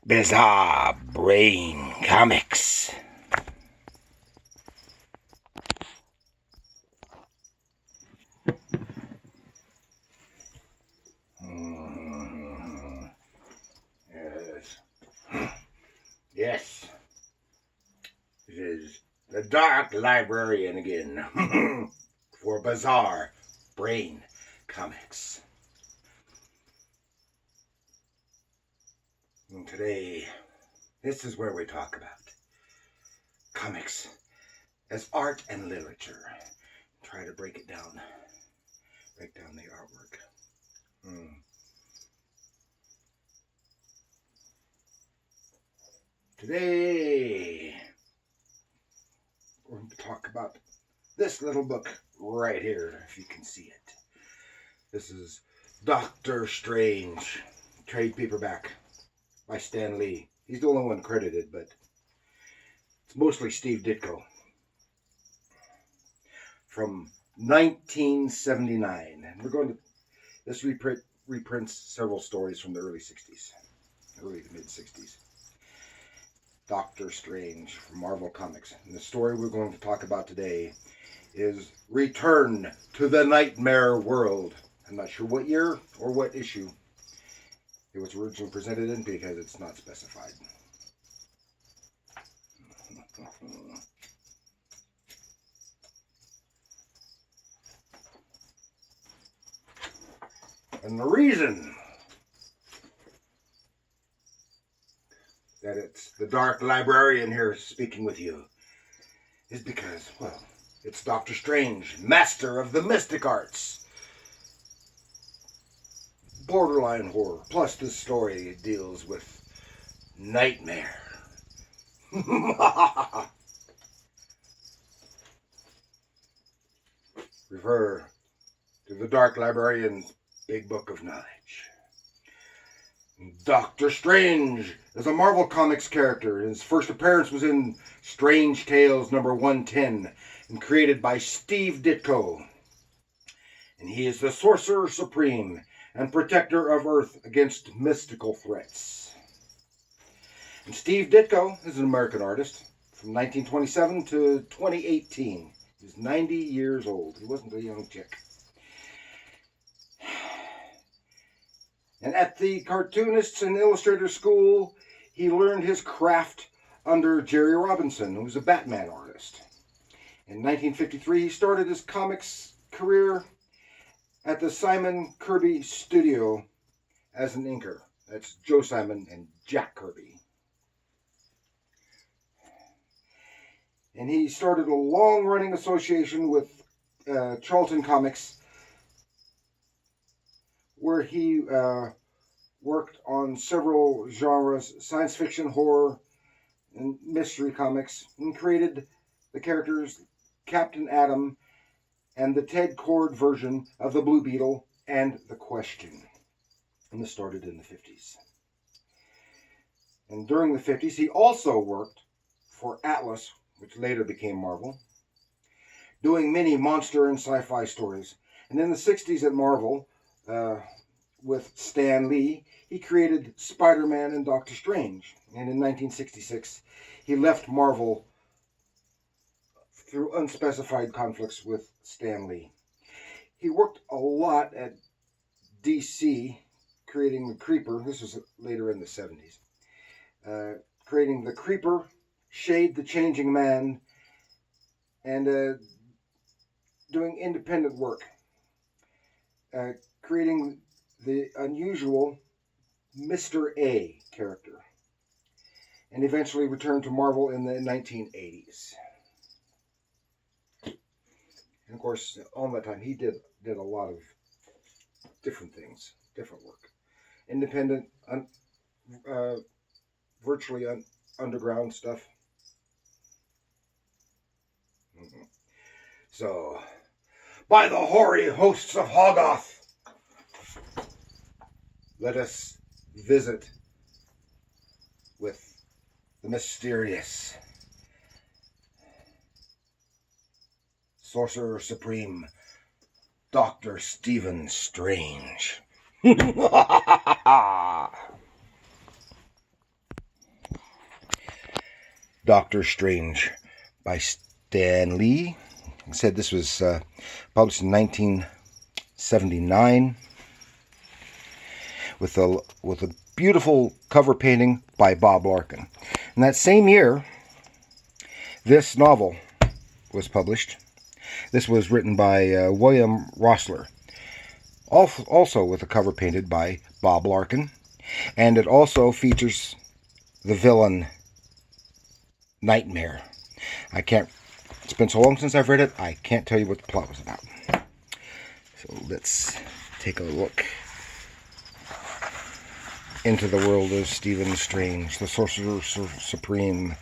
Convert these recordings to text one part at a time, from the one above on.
Bizarre Brain Comics. Yes. Yes. It is the Dark Librarian again for Bizarre Brain Comics. And today, this is where we talk about comics as art and literature. Try to break it down. Break down the artwork. Today, we're going to talk about this little book right here, if you can see it. This is Doctor Strange, trade paperback by Stan Lee. He's the only one credited, but it's mostly Steve Ditko. From 1979. And we're going to, this reprints several stories from the early 60s, early to mid 60s. Doctor Strange from Marvel Comics. And the story we're going to talk about today is Return to the Nightmare World. I'm not sure what year or what issue it was originally presented in because it's not specified. And the reason that it's the Dark Librarian here speaking with you is because, well, it's Doctor Strange, master of the mystic arts. Borderline horror. Plus this story deals with nightmare. Refer to the Dark Librarian's Big Book of Knowledge. Doctor Strange is a Marvel Comics character. His first appearance was in Strange Tales number 110 and created by Steve Ditko. And he is the Sorcerer Supreme and protector of Earth against mystical threats. And Steve Ditko is an American artist from 1927 to 2018. He's 90 years old. He wasn't a young chick. And at the Cartoonists and Illustrators School, he learned his craft under Jerry Robinson, who was a Batman artist. In 1953, he started his comics career at the Simon Kirby Studio as an inker. That's Joe Simon and Jack Kirby. And he started a long-running association with Charlton Comics, where he worked on several genres, science fiction, horror, and mystery comics, and created the characters Captain Atom and the Ted Kord version of the Blue Beetle and the Question. And this started in the 50s. And during the 50s, he also worked for Atlas, which later became Marvel, doing many monster and sci-fi stories. And in the 60s at Marvel, with Stan Lee, he created Spider-Man and Doctor Strange. And in 1966, he left Marvel through unspecified conflicts with Stan Lee. He worked a lot at DC, creating the Creeper. This was later in the 70s. Creating the Creeper, Shade the Changing Man, and doing independent work. Creating the unusual Mr. A character, and eventually returned to Marvel in the 1980s. And of course, all that time he did a lot of different things, different work, independent, virtually underground stuff. So, by the hoary hosts of Hoggoth, let us visit with the mysterious Sorcerer Supreme, Dr. Stephen Strange. Doctor Strange by Stan Lee. He said this was published in 1979 with a beautiful cover painting by Bob Larkin. In that same year, this novel was published. This was written by William Rossler, also with a cover painted by Bob Larkin, and it also features the villain Nightmare. It's been so long since I've read it, I can't tell you what the plot was about. So let's take a look into the world of Stephen Strange, the Sorcerer Supreme.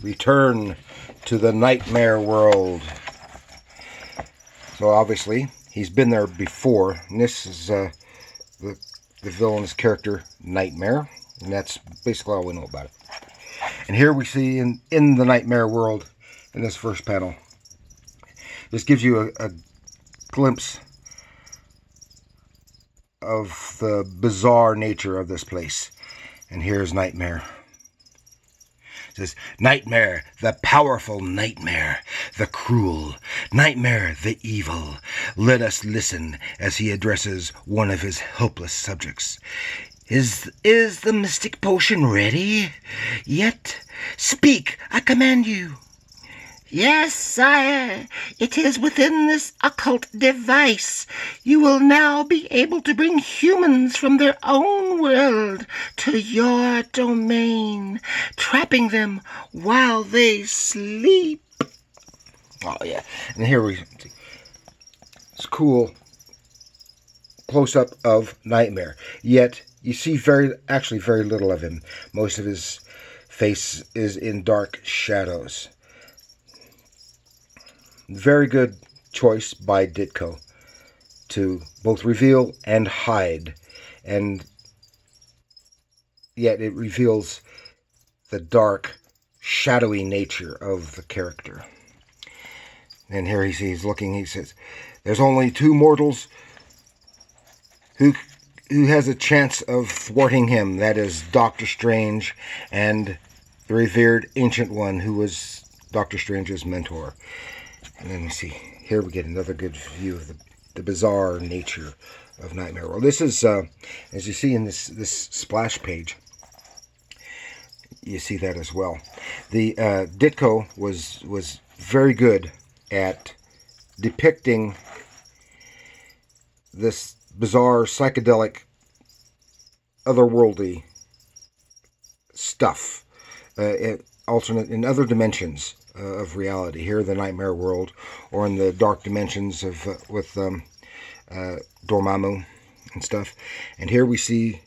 Return to the nightmare world. So obviously, he's been there before. And this is the villain's character, Nightmare. And that's basically all we know about it. And here we see in the nightmare world, in this first panel, this gives you a glimpse of the bizarre nature of this place. And here's Nightmare. It says, Nightmare, the powerful Nightmare, the cruel, Nightmare, the evil. Let us listen as he addresses one of his helpless subjects. Is the mystic potion ready? Yet, speak, I command you. Yes, sire, it is within this occult device. You will now be able to bring humans from their own world to your domain, trapping them while they sleep. Oh, yeah. And here we see. It's cool close-up of Nightmare. Yet, you see actually very little of him. Most of his face is in dark shadows. Very good choice by Ditko to both reveal and hide, and yet it reveals the dark, shadowy nature of the character. And here he's looking, he says, there's only two mortals who has a chance of thwarting him. That is Doctor Strange and the revered Ancient One, who was Doctor Strange's mentor. And then we see, here we get another good view of the bizarre nature of Nightmare World. This is, as you see in this splash page, you see that as well. The Ditko was very good at depicting this bizarre, psychedelic, otherworldly stuff, alternate in other dimensions of reality. Here, the nightmare world, or in the dark dimensions of with Dormammu and stuff. And here we see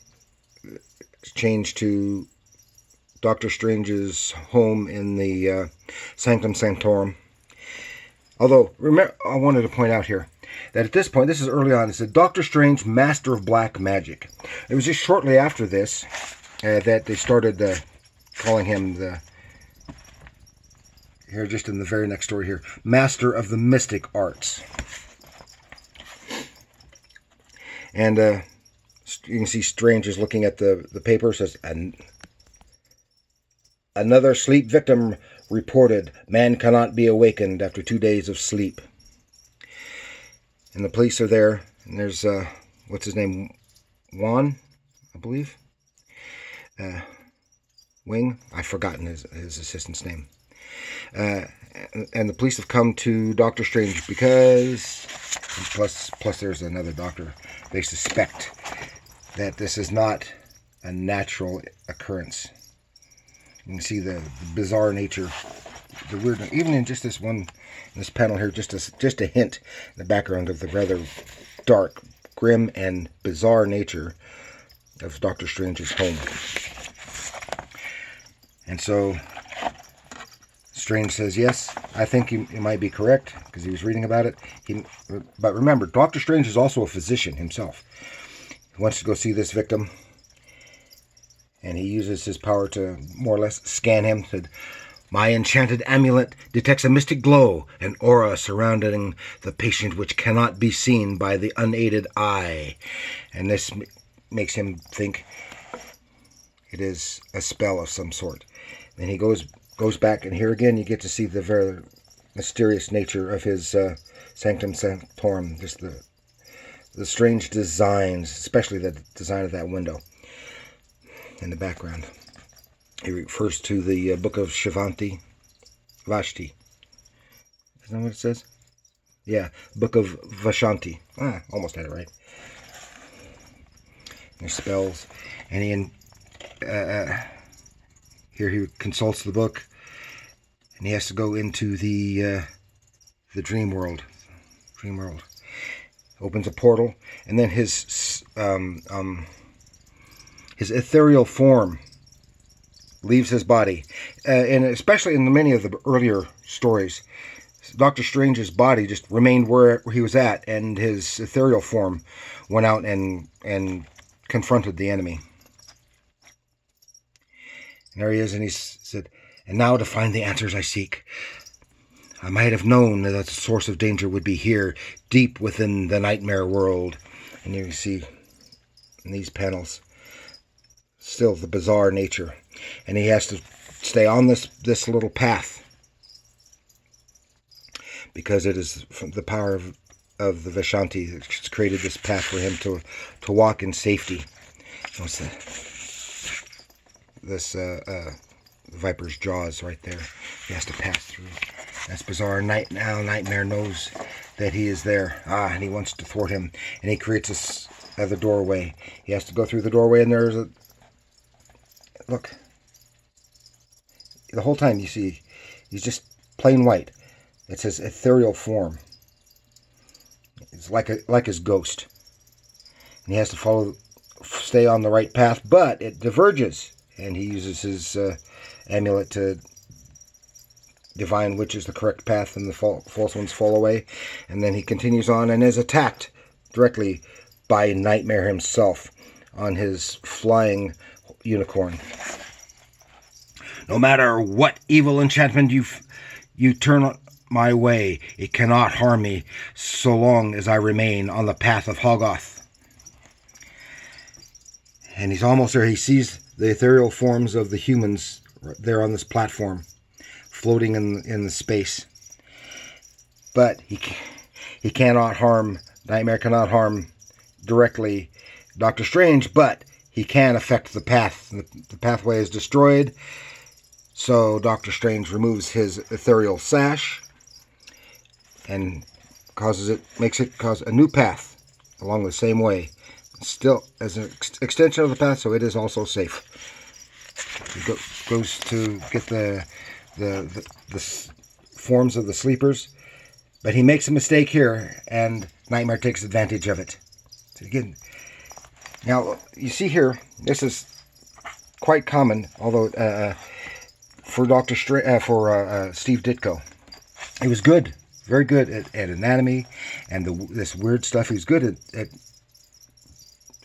change to Doctor Strange's home in the Sanctum Sanctorum. Although, remember, I wanted to point out here that at this point, this is early on, it said Doctor Strange, Master of Black Magic. It was just shortly after this that they started calling him here, just in the very next story here, Master of the Mystic Arts. And you can see Strange is looking at the paper. It says, another sleep victim reported. Man cannot be awakened after 2 days of sleep. And the police are there. And there's, what's his name? Juan, I believe. Wing. I've forgotten his assistant's name. And the police have come to Doctor Strange because, plus there's another doctor, they suspect that this is not a natural occurrence. You can see the bizarre nature, the weird, even in just this panel here, just a hint in the background of the rather dark, grim, and bizarre nature of Doctor Strange's home. And so Strange says, yes, I think you might be correct, because he was reading about it. But remember, Doctor Strange is also a physician himself. He wants to go see this victim, and he uses his power to more or less scan him. Said, my enchanted amulet detects a mystic glow, an aura surrounding the patient which cannot be seen by the unaided eye. And this makes him think It is a spell of some sort. Then he goes back, and here again you get to see the very mysterious nature of his Sanctum Sanctorum, just the strange designs, especially the design of that window in the background. He refers to the book of Vashti. Is that what it says? Yeah, book of Vashanti. Almost had it right. There's spells, and here he consults the book, and he has to go into the dream world. Opens a portal, and then his ethereal form leaves his body, and especially in many of the earlier stories, Doctor Strange's body just remained where he was at, and his ethereal form went out and confronted the enemy. And there he is, and he said, "And now to find the answers I seek. I might have known that the source of danger would be here, deep within the nightmare world." And you see in these panels still the bizarre nature. And he has to stay on this little path, because it is from the power of the Vashanti that's created this path for him to walk in safety. What's that? This viper's jaws right there. He has to pass through. That's bizarre. Nightmare knows that he is there. And he wants to thwart him. And he creates this other doorway. He has to go through the doorway, and there's a... Look. The whole time you see, he's just plain white. It's his ethereal form. It's like his ghost. And he has to stay on the right path, but it diverges. And he uses his amulet to divine which is the correct path, and the false ones fall away. And then he continues on and is attacked directly by Nightmare himself on his flying unicorn. "No matter what evil enchantment you turn my way, it cannot harm me so long as I remain on the path of Hoggoth." And he's almost there. He sees the ethereal forms of the humans there on this platform, floating in the space. But he cannot harm, Nightmare cannot harm directly Doctor Strange, but he can affect the path. The pathway is destroyed, so Doctor Strange removes his ethereal sash and makes it cause a new path along the same way, still as an extension of the path, so it is also safe. He goes to get the forms of the sleepers, but he makes a mistake here, and Nightmare takes advantage of it. So again, now you see here, this is quite common, although for Steve Ditko, he was good. Very good at anatomy and this weird stuff. He's good at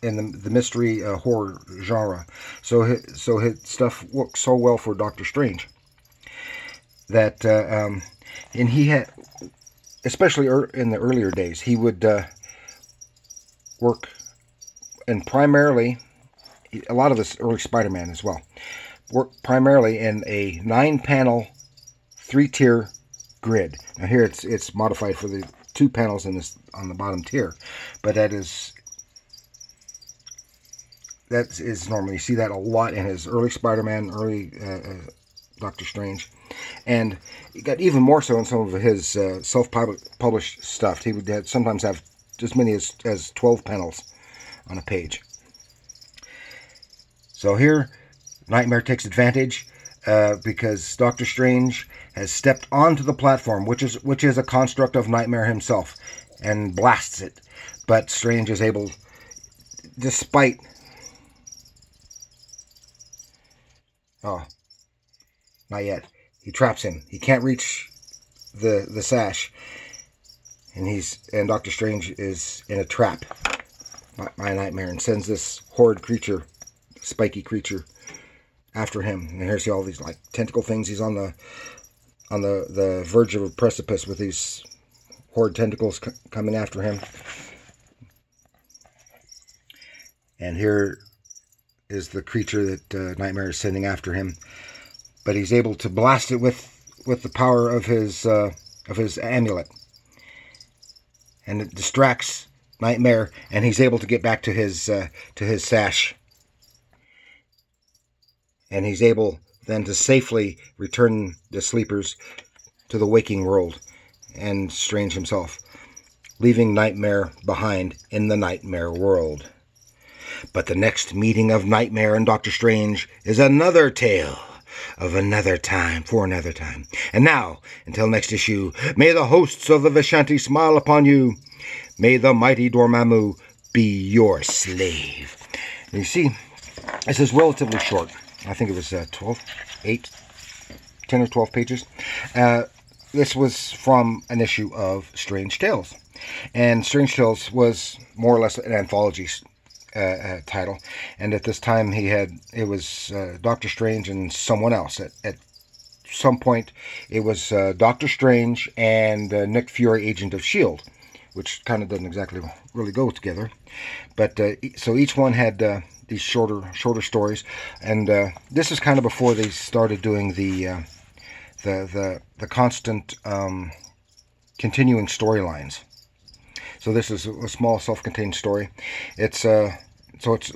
in the mystery horror genre. So his stuff worked so well for Doctor Strange that and he had, especially in the earlier days, he would work, and primarily a lot of this early Spider-Man as well, worked primarily in a 9-panel 3-tier grid. Now here it's modified for the 2 panels on the bottom tier, but that is normal. You see that a lot in his early Spider-Man, early Doctor Strange, and it got even more so in some of his self-published stuff. He would sometimes have as many as 12 panels on a page. So here, Nightmare takes advantage because Doctor Strange has stepped onto the platform, which is a construct of Nightmare himself, and blasts it. But Strange is able, despite... Oh, not yet. He traps him. He can't reach the sash, and Doctor Strange is in a trap by Nightmare, and sends this horrid creature, spiky creature, after him. And here's all these like tentacle things. He's on the verge of a precipice with these horrid tentacles coming after him. And here is the creature that Nightmare is sending after him. But he's able to blast it with the power of his amulet. And it distracts Nightmare, and he's able to get back to his sash. And he's able then to safely return the sleepers to the waking world and Strange himself, leaving Nightmare behind in the Nightmare world. But the next meeting of Nightmare and Doctor Strange is another tale of another time, for another time. And now, until next issue, may the hosts of the Vishanti smile upon you. May the mighty Dormammu be your slave. And you see, this is relatively short. I think it was 10 or 12 pages. This was from an issue of Strange Tales. And Strange Tales was more or less an anthology title. And at this time, it was Doctor Strange and someone else. At some point, it was Doctor Strange and Nick Fury, Agent of S.H.I.E.L.D., which kind of doesn't exactly really go together. But so each one had these shorter stories, and this is kind of before they started doing the constant continuing storylines. So this is a small self-contained story. It's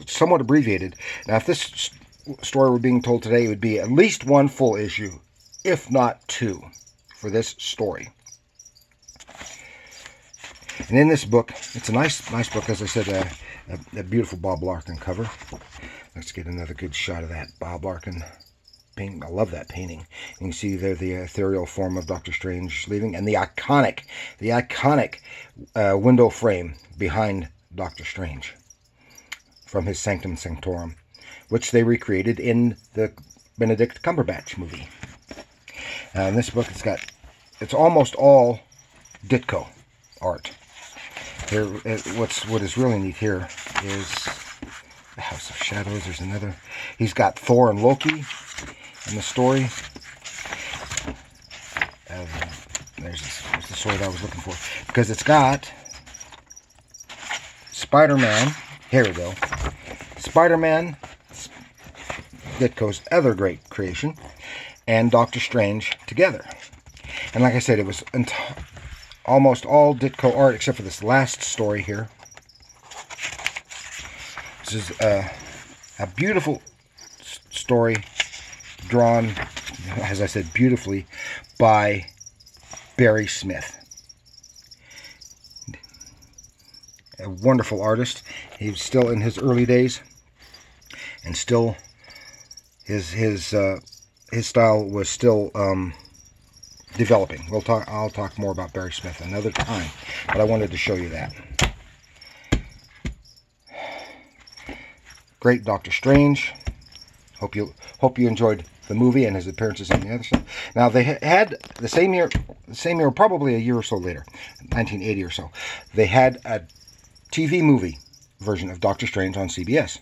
somewhat abbreviated. Now, if this story were being told today, it would be at least one full issue, if not two, for this story. And in this book, it's a nice book, as I said, a beautiful Bob Larkin cover. Let's get another good shot of that Bob Larkin painting. I love that painting. You can see there the ethereal form of Doctor Strange leaving, and the iconic window frame behind Doctor Strange from his Sanctum Sanctorum, which they recreated in the Benedict Cumberbatch movie. In this book, it's almost all Ditko art. Here, what is really neat here is the House of Shadows. There's another. He's got Thor and Loki in the story. There's the story that I was looking for, because it's got Spider-Man. Here we go. Spider-Man, Ditko's other great creation, and Doctor Strange together. And like I said, it was almost all Ditko art except for this last story here. This is a beautiful story drawn, as I said, beautifully by Barry Smith. A wonderful artist. He was still in his early days, and still his style was still developing. I'll talk more about Barry Smith another time, but I wanted to show you that. Great Doctor Strange. Hope you enjoyed the movie and his appearances on the other side. Now, they had the same year, probably a year or so later, 1980 or so, they had a TV movie version of Doctor Strange on CBS.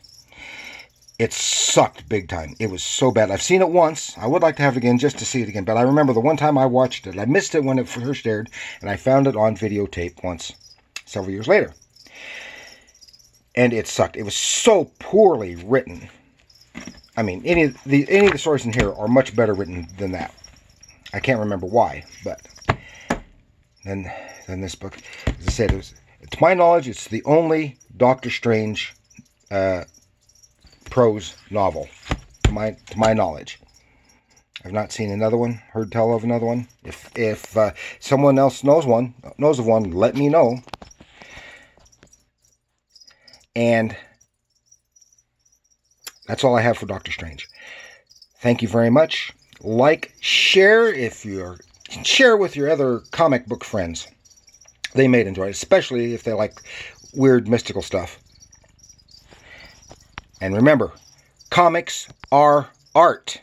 It sucked big time. It was so bad. I've seen it once. I would like to have it again just to see it again. But I remember the one time I watched it. I missed it when it first aired, and I found it on videotape once, several years later. And it sucked. It was so poorly written. I mean, any of the stories in here are much better written than that. I can't remember why, but then this book, as I said, to my knowledge, it's the only Doctor Strange prose novel, to my knowledge. I've not seen another one, heard tell of another one. If someone else knows of one, let me know. And that's all I have for Doctor Strange. Thank you very much. Like, share share with your other comic book friends. They may enjoy it, especially if they like weird mystical stuff. And remember, comics are art.